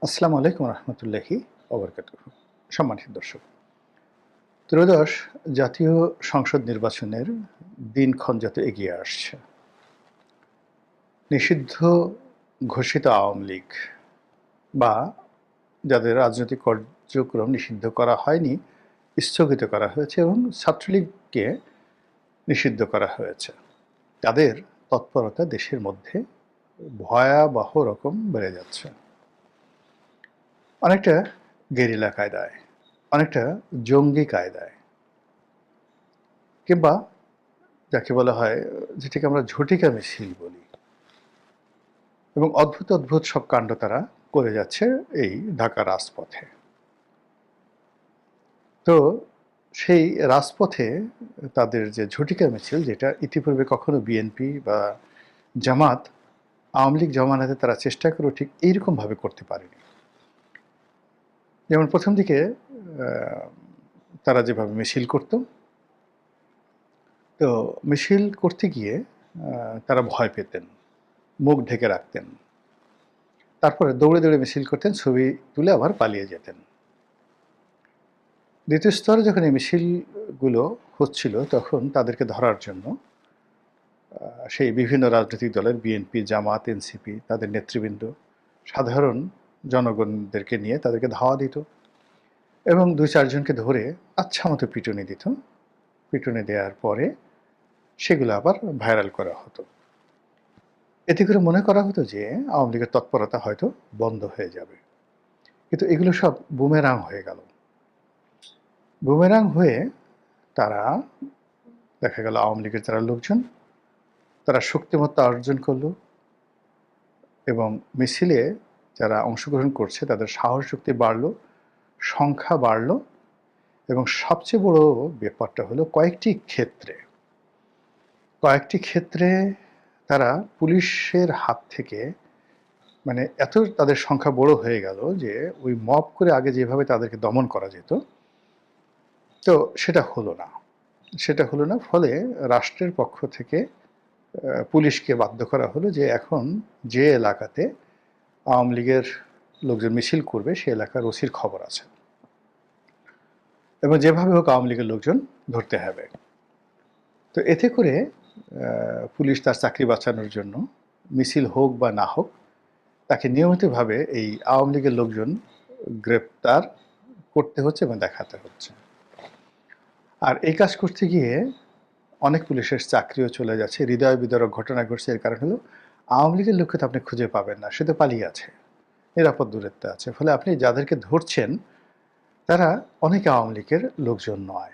আসসালামু আলাইকুম রহমতুল্লাহি ওবরকাতুহু। সম্মানিত দর্শক, ত্রয়োদশ জাতীয় সংসদ নির্বাচনের দিনক্ষণ যত এগিয়ে আসছে, নিষিদ্ধ ঘোষিত আওয়ামী লীগ বা যাদের রাজনৈতিক কার্যক্রম নিষিদ্ধ করা হয়নি, স্থগিত করা হয়েছে এবং ছাত্রলীগকে নিষিদ্ধ করা হয়েছে, তাদের তৎপরতা দেশের মধ্যে ভয়াবহ রকম বেড়ে যাচ্ছে। অনেকটা গেরিলা কায়দায়, অনেকটা জঙ্গি কায়দায়, কিংবা যাকে বলা হয়, যেটাকে আমরা ঝটিকা মিছিল বলি, এবং অদ্ভুত অদ্ভুত সব কাণ্ড তারা করে যাচ্ছে এই ঢাকা রাজপথে। তো সেই রাজপথে তাদের যে ঝটিকা মিছিল, যেটা ইতিপূর্বে কখনো বিএনপি বা জামাত, আওয়ামী লীগ জমানাতে তারা চেষ্টা করেও ঠিক এইরকমভাবে করতে পারেনি। যেমন প্রথম দিকে তারা যেভাবে মিছিল করত, তো মিছিল করতে গিয়ে তারা ভয় পেতেন, মুখ ঢেকে রাখতেন, তারপরে দৌড়ে দৌড়ে মিছিল করতেন, ছবি তুলে আবার পালিয়ে যেতেন। দ্বিতীয় স্তরে যখন এই মিছিলগুলো হচ্ছিল, তখন তাদেরকে ধরার জন্য সেই বিভিন্ন রাজনৈতিক দলের বিএনপি, জামাত, এনসিপি, তাদের নেতৃবৃন্দ সাধারণ জনগণদেরকে নিয়ে তাদেরকে ধাওয়া দিত এবং ২-৪ জনকে ধরে আচ্ছা মতো পিটুনি দিত। পিটুনি দেওয়ার পরে সেগুলো আবার ভাইরাল করা হতো। এতে করে মনে করা হতো যে আওয়ামী লীগের তৎপরতা হয়তো বন্ধ হয়ে যাবে। কিন্তু এগুলো সব বুমেরাং হয়ে গেল। বুমেরাং হয়ে তারা, দেখা গেল আওয়ামী লীগের যারা লোকজন, তারা শক্তিমত্তা অর্জন করলো এবং মিছিলে যারা অংশগ্রহণ করছে তাদের সাহস শক্তি বাড়লো, সংখ্যা বাড়লো, এবং সবচেয়ে বড় ব্যাপারটা হলো কয়েকটি ক্ষেত্রে তারা পুলিশের হাত থেকে, মানে এত তাদের সংখ্যা বড় হয়ে গেল যে ওই মব করে আগে যেভাবে তাদেরকে দমন করা যেত, তো সেটা হলো না। ফলে রাষ্ট্রের পক্ষ থেকে পুলিশকে বাধ্য করা হলো যে এখন যে এলাকাতে আওয়ামী লীগের লোকজন মিছিল করবে সে এলাকার ওসির খবর আছে এবং যেভাবে হোক আওয়ামী লীগের লোকজন ধরতে হবে। তো এতে করে পুলিশ তার চাকরি বাঁচানোর জন্য, মিছিল হোক বা না হোক, তাকে নিয়মিতভাবে এই আওয়ামী লীগের লোকজন গ্রেপ্তার করতে হচ্ছে এবং দেখাতে হচ্ছে। আর এই কাজ করতে গিয়ে অনেক পুলিশের চাকরিও চলে যাচ্ছে। হৃদয় বিদারক ঘটনা ঘটছে। এর কারণ হলো আওয়ামী লীগের লোককে তো আপনি খুঁজে পাবেন না, সে তো পালিয়ে আছে, নিরাপদ দূরত্বে আছে। ফলে আপনি যাদেরকে ধরছেন তারা অনেকে আওয়ামী লীগের লোকজন নয়।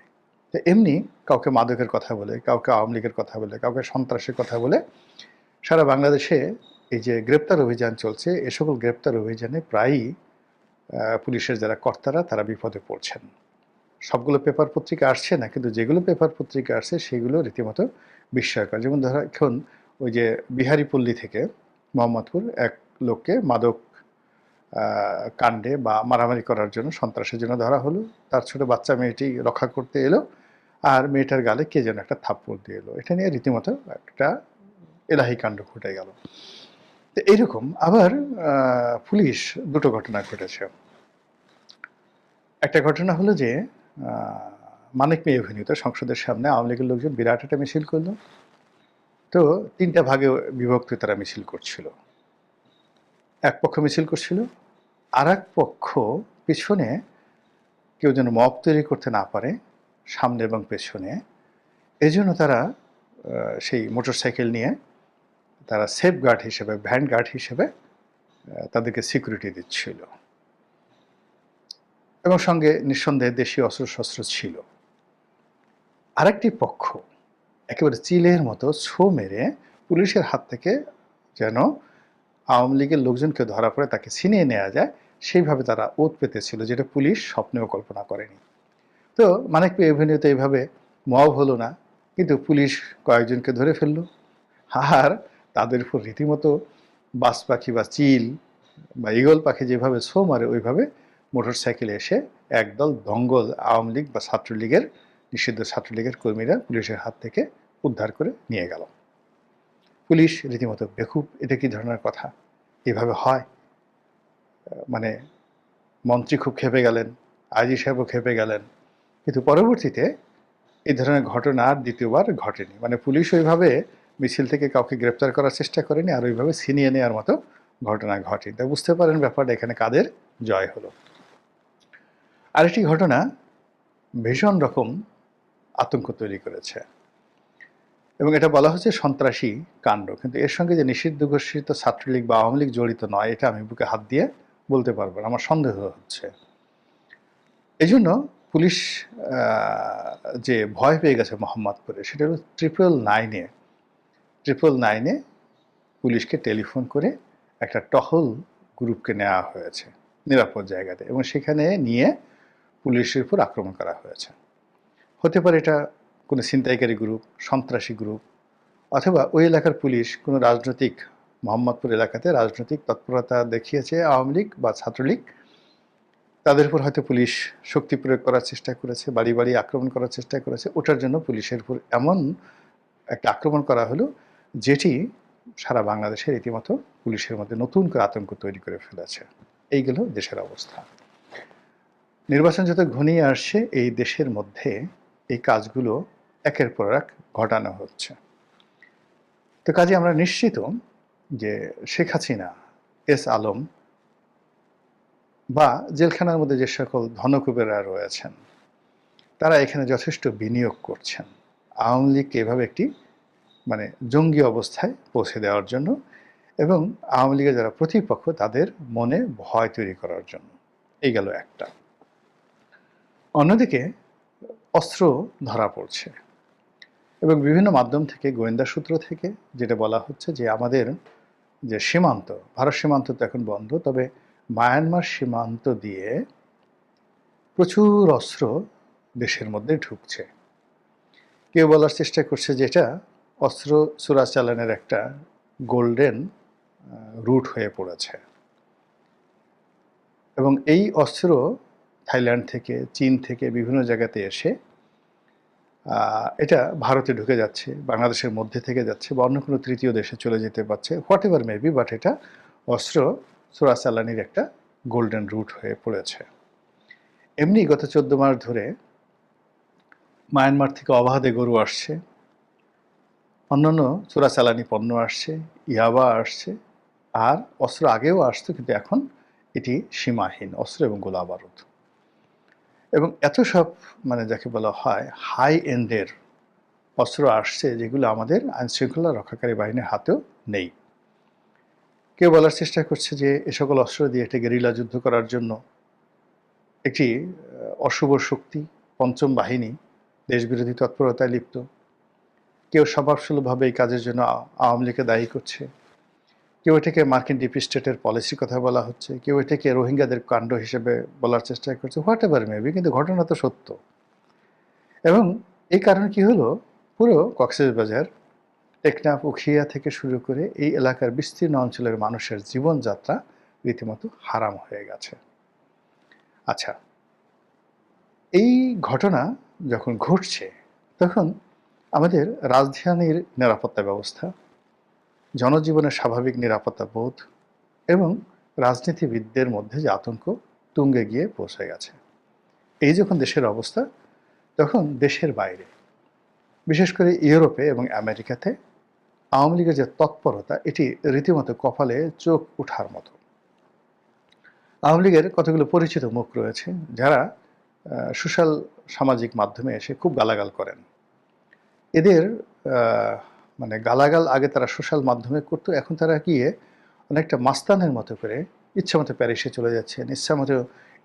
তো এমনি কাউকে মাদকের কথা বলে, কাউকে আওয়ামী লীগের কথা বলে, কাউকে সন্ত্রাসের কথা বলে সারা বাংলাদেশে এই যে গ্রেপ্তার অভিযান চলছে, এ সকল গ্রেপ্তার অভিযানে প্রায়ই পুলিশের যারা কর্তারা তারা বিপদে পড়ছেন। সবগুলো পেপার পত্রিকা আসছে না, কিন্তু যেগুলো পেপার পত্রিকা আসছে সেগুলো রীতিমতো বিস্ময়কর। যেমন ধরো এখন ওই যে বিহারীপল্লী থেকে মোহাম্মদপুর এক লোককে মাদক কাণ্ডে বা মারামারি করার জন্য, সন্ত্রাসের জন্য ধরা হলো। তার ছোট বাচ্চা মেয়েটি রক্ষা করতে এলো, আর মেয়েটার গালে কে যেন একটা থাপ্পড় দিয়ে এলো। এটা নিয়ে রীতিমতো একটা এলাহি কাণ্ড ঘটে গেল। তো এইরকম আবার পুলিশ দুটো ঘটনা ঘটেছে। একটা ঘটনা হলো যে মানিক মিয়া অভিনীত সংসদের সামনে আওয়ামী লীগের লোকজন বিরাট একটা মিছিল করলো। তো ৩টা ভাগে বিভক্ত তারা মিছিল করছিল। এক পক্ষ মিছিল করছিল, আর এক পক্ষ পিছনে কেউ যেন মব তৈরি করতে না পারে সামনে এবং পেছনে, এই জন্য তারা সেই মোটর সাইকেল নিয়ে তারা সেফ গার্ড হিসেবে, ভ্যান গার্ড হিসেবে তাদেরকে সিকিউরিটি দিচ্ছিল এবং সঙ্গে নিঃসন্দেহে দেশীয় অস্ত্রশস্ত্র ছিল। আরেকটি পক্ষ একেবারে চিলের মতো ছো মেরে পুলিশের হাত থেকে যেন আওয়ামী লীগের লোকজনকে ধরা পড়ে তাকে ছিনিয়ে নেওয়া যায় সেইভাবে তারা ওত পেতেছিল, যেটা পুলিশ স্বপ্নেও কল্পনা করেনি। তো মানিক মিয়া অভিনীত এইভাবে মব হলো না, কিন্তু পুলিশ কয়েকজনকে ধরে ফেললো। আর তাদের উপর রীতিমতো বাজ পাখি বা চিল বা ঈগল পাখি যেভাবে ছো মারে, ওইভাবে মোটর সাইকেলে এসে একদল দঙ্গল আওয়ামী লীগ বা ছাত্রলীগের, নিষিদ্ধ ছাত্রলীগের কর্মীরা পুলিশের হাত থেকে উদ্ধার করে নিয়ে গেল। পুলিশ রীতিমতো বেকুব, এটা কি ধরনের কথা? এভাবে হয়? মানে মন্ত্রী খুব ক্ষেপে গেলেন, আইজি সাহেবও ক্ষেপে গেলেন, কিন্তু পরবর্তীতে এই ধরনের ঘটনা আর দ্বিতীয়বার ঘটেনি। মানে পুলিশ ওইভাবে মিছিল থেকে কাউকে গ্রেপ্তার করার চেষ্টা করেনি, আর ওইভাবে ছিনিয়ে নেওয়ার মতো ঘটনা ঘটেনি। তা বুঝতে পারেন ব্যাপারটা এখানে কাদের জয় হলো। আরেকটি ঘটনা ভীষণ রকম আতঙ্ক তৈরি করেছে, এবং এটা বলা হচ্ছে সন্ত্রাসী কাণ্ড, কিন্তু এর সঙ্গে যে নিষিদ্ধ ঘোষিত ছাত্রলীগ বা আওয়ামী লীগ জড়িত নয়, এটা আমি বুকে হাত দিয়ে বলতে পারবো না, আমার সন্দেহ হচ্ছে। এই জন্য পুলিশ যে ভয় পেয়ে গেছে মোহাম্মদপুরে, সেটা হলো 999-এ পুলিশকে টেলিফোন করে একটা টহল গ্রুপকে নেওয়া হয়েছে নিরাপদ জায়গাতে, এবং সেখানে নিয়ে পুলিশের উপর আক্রমণ করা হয়েছে। হতে পারে এটা কোনো ছিনতাইকারী গ্রুপ, সন্ত্রাসী গ্রুপ, অথবা ওই এলাকার পুলিশ কোনো রাজনৈতিক, মোহাম্মদপুর এলাকাতে রাজনৈতিক তৎপরতা দেখিয়েছে আওয়ামী লীগ বা ছাত্রলীগ, তাদের উপর হয়তো পুলিশ শক্তি প্রয়োগ করার চেষ্টা করেছে, বাড়ি বাড়ি আক্রমণ করার চেষ্টা করেছে। ওটার জন্য পুলিশের উপর এমন একটা আক্রমণ করা হলো যেটি সারা বাংলাদেশে রীতিমতো পুলিশের মধ্যে নতুন করে আতঙ্ক তৈরি করে ফেলেছে। এইগুলো দেশের অবস্থা। নির্বাচন যত ঘনিয়ে আসছে, এই দেশের মধ্যে এই কাজগুলো একের পর এক ঘটানো হচ্ছে। তো কাজে আমরা নিশ্চিত যে শেখ হাসিনা, এস আলম বা জেলখানার মধ্যে যে সকল ধনকুবেরা রয়েছেন, তারা এখানে যথেষ্ট বিনিয়োগ করছেন আওয়ামী লীগকে এভাবে একটি মানে জঙ্গি অবস্থায় পৌঁছে দেওয়ার জন্য, এবং আওয়ামী লীগের যারা প্রতিপক্ষ তাদের মনে ভয় তৈরি করার জন্য। এই গেল একটা। অন্যদিকে অস্ত্র ধরা পড়ছে, এবং বিভিন্ন মাধ্যম থেকে, গোয়েন্দা সূত্র থেকে যেটা বলা হচ্ছে যে আমাদের যে সীমান্ত, ভারত সীমান্ত তো এখন বন্ধ, তবে মায়ানমার সীমান্ত দিয়ে প্রচুর অস্ত্র দেশের মধ্যে ঢুকছে। কেউ বলার চেষ্টা করছে যে এটা অস্ত্র চোরাচালানের একটা গোল্ডেন রুট হয়ে পড়েছে, এবং এই অস্ত্র থাইল্যান্ড থেকে, চীন থেকে, বিভিন্ন জায়গাতে এসে এটা ভারতে ঢুকে যাচ্ছে, বাংলাদেশের মধ্যে থেকে যাচ্ছে, বা অন্য কোনো তৃতীয় দেশে চলে যেতে পারছে, হোয়াট এভার মেবি, বাট এটা অস্ত্র চোরাচালানির একটা গোল্ডেন রুট হয়ে পড়েছে। এমনি গত 14 মাস ধরে মায়ানমার থেকে অবাধে গরু আসছে, অন্যান্য চোরাচালানি পণ্য আসছে, ইয়াবা আসছে, আর অস্ত্র আগেও আসতো, কিন্তু এখন এটি সীমাহীন অস্ত্র এবং গোলা বারুদ। এবং এত সব মানে যাকে বলা হয় হাই এন্ডের অস্ত্র আসছে, যেগুলো আমাদের আইনশৃঙ্খলা রক্ষাকারী বাহিনীর হাতেও নেই। কেউ বলার চেষ্টা করছে যে এ সকল অস্ত্র দিয়ে একটা গেরিলা যুদ্ধ করার জন্য একটি অশুভ শক্তি, পঞ্চম বাহিনী দেশবিরোধী তৎপরতায় লিপ্ত। কেউ স্বভাবসুলভভাবে এই কাজের জন্য আওয়ামী লীগকে দায়ী করছে, কেউ এটাকে মার্কিন ডিপ স্টেটের পলিসির কথা বলা হচ্ছে, কেউ এটাকে রোহিঙ্গাদের কাণ্ড হিসেবে বলার চেষ্টা করছে, হোয়াট এভার মেবি, কিন্তু ঘটনা তো সত্য। এবং এই কারণে কি হলো, পুরো কক্সবাজার, টেকনাফ, উখিয়া থেকে শুরু করে এই এলাকার বিস্তীর্ণ অঞ্চলের মানুষের জীবনযাত্রা রীতিমতো হারাম হয়ে গেছে। আচ্ছা, এই ঘটনা যখন ঘটছে, তখন আমাদের রাজধানীর নিরাপত্তা ব্যবস্থা, জনজীবনের স্বাভাবিক নিরাপত্তা বোধ এবং রাজনীতিবিদদের মধ্যে যে আতঙ্ক তুঙ্গে গিয়ে পৌঁছে গেছে। এই যখন দেশের অবস্থা, তখন দেশের বাইরে, বিশেষ করে ইউরোপে এবং আমেরিকাতে আওয়ামী লীগের যে তৎপরতা, এটি রীতিমতো কপালে চোখ ওঠার মতো। আওয়ামী লীগের কতগুলো পরিচিত মুখ রয়েছে যারা সোশ্যাল সামাজিক মাধ্যমে এসে খুব গালাগাল করেন। এদের মানে গালাগাল আগে তারা সোশ্যাল মাধ্যমে করতো, এখন তারা গিয়ে অনেকটা মাস্তানের মতো করে ইচ্ছামতো প্যারিসে চলে যাচ্ছেন, ইচ্ছামতো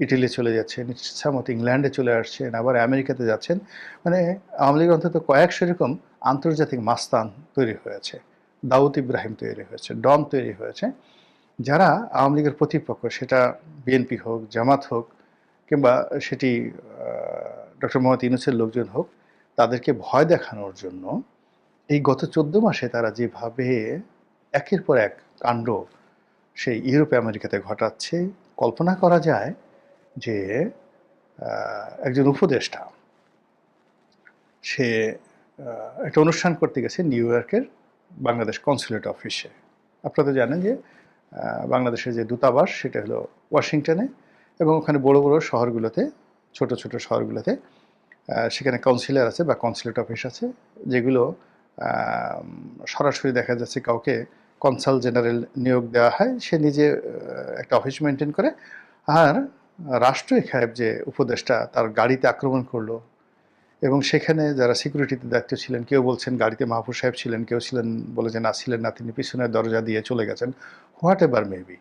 ইটালি চলে যাচ্ছেন, ইচ্ছামতো ইংল্যান্ডে চলে আসছেন, আবার আমেরিকাতে যাচ্ছেন। মানে আওয়ামী লীগ অন্তত কয়েকশো এরকম আন্তর্জাতিক মাস্তান তৈরি হয়েছে, দাউদ ইব্রাহিম তৈরি হয়েছে, ডন তৈরি হয়েছে, যারা আওয়ামী লীগের প্রতিপক্ষ, সেটা বিএনপি হোক, জামাত হোক, কিংবা সেটি ডক্টর মোহাম্মদ ইউনূসের লোকজন হোক, তাদেরকে ভয় দেখানোর জন্য এই গত 14 মাসে তারা যেভাবে একের পর এক কাণ্ড সেই ইউরোপ আমেরিকাতে ঘটাচ্ছে, কল্পনা করা যায় যে একজন উপদেষ্টা সে একটা অনুষ্ঠান করতে গেছে নিউ ইয়র্কের বাংলাদেশ কনসুলেট অফিসে। আপনারা জানেন যে বাংলাদেশের যে দূতাবাস সেটা হলো ওয়াশিংটনে, এবং ওখানে বড় বড় শহরগুলোতে, ছোট ছোট শহরগুলোতে সেখানে কাউন্সিলর আছে বা কনসুলেট অফিস আছে, যেগুলো সরাসরি দেখা যাচ্ছে কাউকে কনসাল জেনারেল নিয়োগ দেওয়া হয়, সে নিজে একটা অফিস মেনটেন করে। আর রাষ্ট্রীয় খায়েব যে উপদেষ্টা তার গাড়িতে আক্রমণ করলো, এবং সেখানে যারা সিকিউরিটিতে দায়িত্ব ছিলেন, কেউ বলছেন গাড়িতে মাহফুজ সাহেব ছিলেন, কেউ ছিলেন বলে যে না ছিলেন না, তিনি পিছনের দরজা দিয়ে চলে গেছেন, হোয়াট এভার মেবি,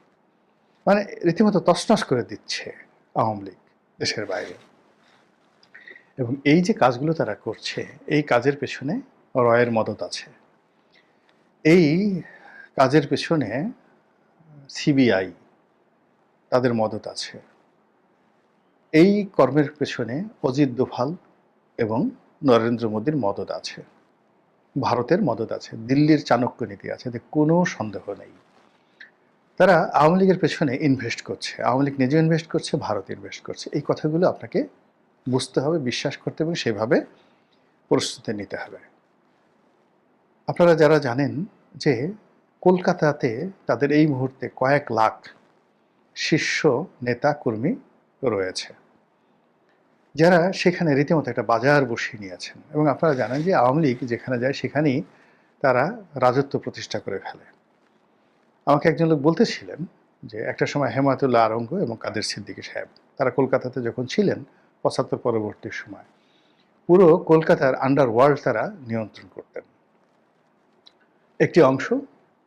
মানে রীতিমতো তছনছ করে দিচ্ছে আওয়ামী লীগ দেশের বাইরে। এবং এই যে কাজগুলো তারা করছে, এই কাজের পেছনে রয়ের মদত আছে। এই কাজের পেছনে সিবিআই তাদের মদত আছে। এই কর্মের পেছনে অজিত দোভাল এবং নরেন্দ্র মোদীর মদত আছে, ভারতের মদত আছে, দিল্লির চাণক্য নীতি আছে, এতে কোনো সন্দেহ নেই। তারা আওয়ামী লীগের পেছনে ইনভেস্ট করছে, আওয়ামী লীগ নিজে ইনভেস্ট করছে, ভারত ইনভেস্ট করছে। এই কথাগুলো আপনাকে বুঝতে হবে, বিশ্বাস করতে হবে, সেভাবে প্রস্তুতি নিতে হবে। আপনারা যারা জানেন যে কলকাতাতে তাদের এই মুহূর্তে কয়েক লাখ শীর্ষ নেতা কর্মী রয়েছে, যারা সেখানে রীতিমতো একটা বাজার বসিয়ে নিয়েছেন। এবং আপনারা জানেন যে আওয়ামী লীগ যেখানে যায় সেখানেই তারা রাজত্ব প্রতিষ্ঠা করে ফেলে। আমাকে একজন লোক বলতেছিলেন যে একটা সময় হেমায়েতুল্লাহ আরঙ্গ এবং কাদের সিদ্দিকী সাহেব তারা কলকাতাতে যখন ছিলেন ৭৫ পরবর্তী সময়, পুরো কলকাতার আন্ডারওয়ার্ল্ড তারা নিয়ন্ত্রণ করতেন। একটি অংশ,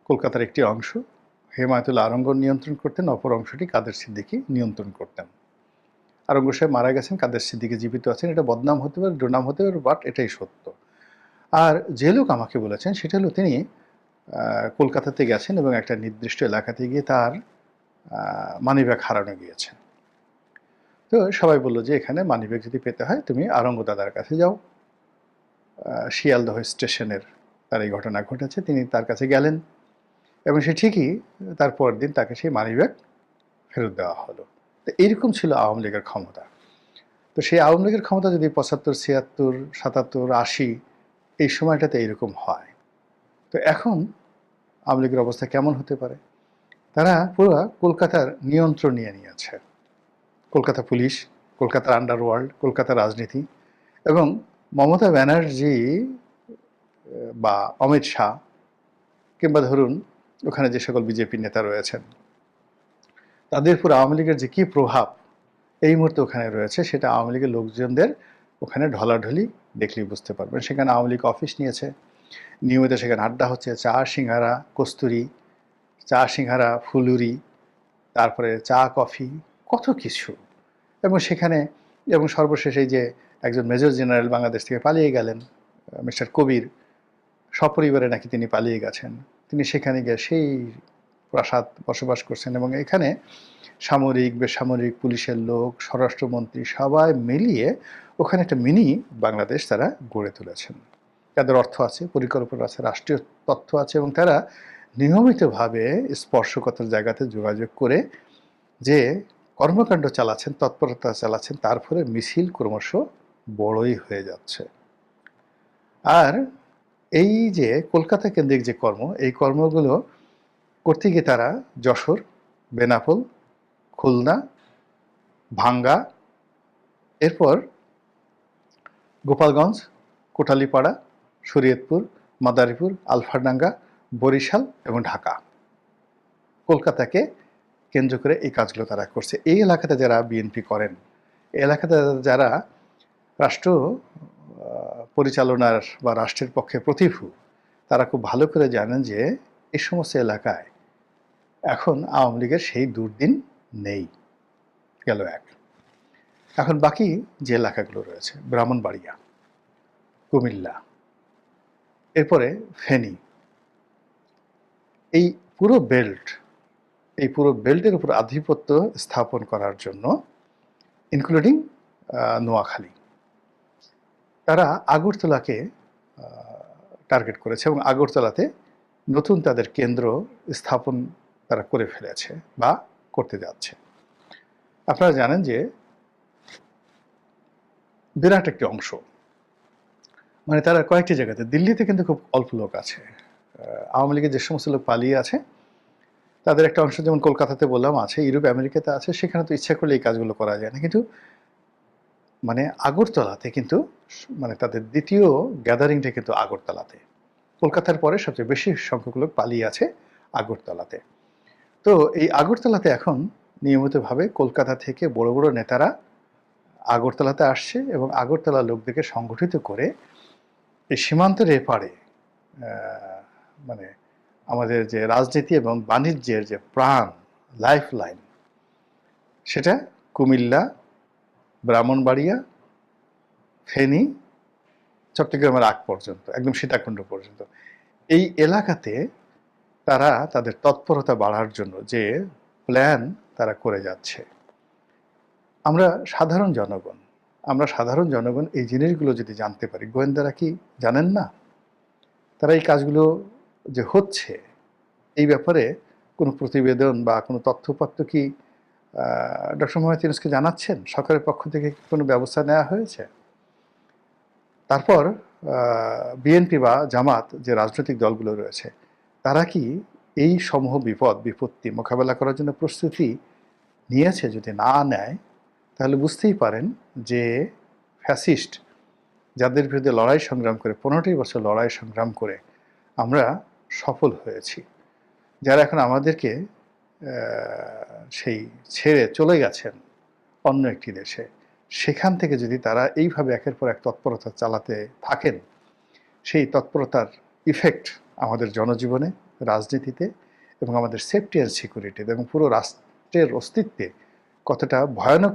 কলকাতার একটি অংশ হেমায়েতুল্লাহ আরঙ্গ নিয়ন্ত্রণ করতেন, অপর অংশটি কাদের সিদ্দিকী নিয়ন্ত্রণ করতেন। আরঙ্গ সাহেব মারা গেছেন, কাদের সিদ্দিকী জীবিত আছেন, এটা বদনাম হতে পারে, দুর্নাম হতে পারে, বাট এটাই সত্য। আর যে লোক আমাকে বলেছেন সেটা হলো তিনি কলকাতাতে গেছেন এবং একটা নির্দিষ্ট এলাকাতে গিয়ে তার মানিব্যাগ হারানো গিয়েছে। তো সবাই বললো যে এখানে মানিব্যাগ যদি পেতে হয় তুমি আরঙ্গ দাদার কাছে যাও। শিয়ালদহ স্টেশনের তার এই ঘটনা ঘটেছে, তিনি তার কাছে গেলেন এবং সে ঠিকই তারপর দিন তাকে সেই মানিব্যাগ ফেরত দেওয়া হলো। তো এইরকম ছিল আওয়ামী লীগের ক্ষমতা। তো সেই আওয়ামী লীগের ক্ষমতা যদি ৭৫, ৭৬, ৭৭, ৮০ এই সময়টাতে এইরকম হয়, তো এখন আওয়ামী লীগের অবস্থা কেমন হতে পারে? তারা পুরো কলকাতার নিয়ন্ত্রণ নিয়ে নিয়েছে। কলকাতা পুলিশ, কলকাতার আন্ডারওয়ার্ল্ড, কলকাতার রাজনীতি, এবং মমতা ব্যানার্জি বা অমিত শাহ কিংবা ধরুন ওখানে যে সকল বিজেপি নেতা রয়েছেন, তাদের পুরো আওয়ামী লীগের যে কী প্রভাব এই মুহূর্তে ওখানে রয়েছে, সেটা আওয়ামী লীগের লোকজনদের ওখানে ঢলাঢলি দেখলেই বুঝতে পারবেন। সেখানে আওয়ামী লীগ অফিস নিয়েছে, নিয়মিত সেখানে আড্ডা হচ্ছে, চা সিঙ্গারা কস্তুরি, চা সিঙ্গারা ফুলুরি, তারপরে চা কফি, কত কিছু। এবং সেখানে, এবং সর্বশেষ এই যে একজন মেজর জেনারেল বাংলাদেশ থেকে পালিয়ে গেলেন, মিস্টার কবির, সপরিবারে নাকি তিনি পালিয়ে গেছেন, তিনি সেখানে গিয়ে সেই প্রাসাদ বসবাস করছেন। এবং এখানে সামরিক, বেসামরিক, পুলিশের লোক, স্বরাষ্ট্রমন্ত্রী সবাই মিলিয়ে ওখানে একটা মিনি বাংলাদেশ তারা গড়ে তুলেছেন। তাদের অর্থ আছে, পরিকল্পনা আছে, রাষ্ট্রীয় তথ্য আছে, এবং তারা নিয়মিতভাবে স্পর্শকাতর জায়গাতে যোগাযোগ করে যে কর্মকাণ্ড চালাচ্ছেন, তৎপরতা চালাচ্ছেন, তার ফলে মিছিল ক্রমশ বড়ই হয়ে যাচ্ছে। আর এই যে কলকাতা কেন্দ্রিক যে কর্ম, এই কর্মগুলো করতে গিয়ে তারা যশোর, বেনাপোল, খুলনা, ভাঙ্গা, এরপর গোপালগঞ্জ, কোটালীপাড়া, শরীয়তপুর, মাদারীপুর, আলফাডাঙ্গা, বরিশাল এবং ঢাকা, কলকাতাকে কেন্দ্র করে এই কাজগুলো তারা করছে। এই এলাকাতে যারা বিএনপি করেন, এই এলাকাতে যারা রাষ্ট্র পরিচালনার বা রাষ্ট্রের পক্ষে প্রতিভূ, তারা খুব ভালো করে জানেন যে এই সমস্ত এলাকায় এখন আওয়ামী লীগের সেই দুর্দিন নেই। গেল এক। এখন বাকি যে এলাকাগুলো রয়েছে, ব্রাহ্মণবাড়িয়া, কুমিল্লা, এরপরে ফেনী, এই পুরো বেল্ট, এই পুরো বেল্টের উপর আধিপত্য স্থাপন করার জন্য, ইনক্লুডিং নোয়াখালী, তারা আগরতলাকে টার্গেট করেছে এবং আগরতলাতে নতুন তাদের কেন্দ্র স্থাপন তারা করে ফেলেছে বা করতে যাচ্ছে। আপনারা জানেন যে বিরাট একটি অংশ, মানে তারা কয়েকটি জায়গাতে, দিল্লিতে কিন্তু খুব অল্প লোক আছে, আওয়ামী লীগের যে সমস্ত লোক পালিয়ে আছে তাদের একটা অংশ যেমন কলকাতাতে বললাম আছে, ইউরোপ আমেরিকাতে আছে, সেখানে তো ইচ্ছা করলে এই কাজগুলো করা যায় না। কিন্তু মানে আগরতলাতে কিন্তু মানে তাদের দ্বিতীয় গ্যাদারিংটা কিন্তু আগরতলাতে। কলকাতার পরে সবচেয়ে বেশি সংখ্যক লোক পালিয়ে আছে আগরতলাতে। তো এই আগরতলাতে এখন নিয়মিতভাবে কলকাতা থেকে বড় বড় নেতারা আগরতলাতে আসছে এবং আগরতলার লোকদেরকে সংগঠিত করে এই সীমান্তের এপারে মানে আমাদের যে রাজনীতি এবং বাণিজ্যের যে প্রাণ, লাইফ লাইন, সেটা কুমিল্লা, ব্রাহ্মণবাড়িয়া, ফেনী, চট্টগ্রামের আগ পর্যন্ত, একদম সীতাকুণ্ড পর্যন্ত এই এলাকাতে তারা তাদের তৎপরতা বাড়ার জন্য যে প্ল্যান তারা করে যাচ্ছে। আমরা সাধারণ জনগণ এই জিনিসগুলো যদি জানতে পারি, গোয়েন্দারা কি জানেন না? তারা এই কাজগুলো যে হচ্ছে এই ব্যাপারে কোনো প্রতিবেদন বা কোনো তথ্যপত্র কি ডক্টর মোহাম্মদ ইউনূসকে জানাচ্ছেন? সরকারের পক্ষ থেকে কোনো ব্যবস্থা নেওয়া হয়েছে? তারপর বিএনপি বা জামাত যে রাজনৈতিক দলগুলো রয়েছে, তারা কি এই সমূহ বিপত্তি মোকাবেলা করার জন্য প্রস্তুতি নিয়েছে? যদি না নেয় তাহলে বুঝতেই পারেন যে ফ্যাসিস্ট যাদের বিরুদ্ধে লড়াই সংগ্রাম করে 15টি বছর লড়াই সংগ্রাম করে আমরা সফল হয়েছি, যারা এখন আমাদেরকে সেই ছেড়ে চলে গেছেন অন্য একটি দেশে, সেখান থেকে যদি তারা এইভাবে একের পর এক তৎপরতা চালাতে থাকেন, সেই তৎপরতার ইফেক্ট আমাদের জনজীবনে, রাজনীতিতে এবং আমাদের সেফটি অ্যান্ড সিকিউরিটিতে এবং পুরো রাষ্ট্রের অস্তিত্বে কতটা ভয়ানক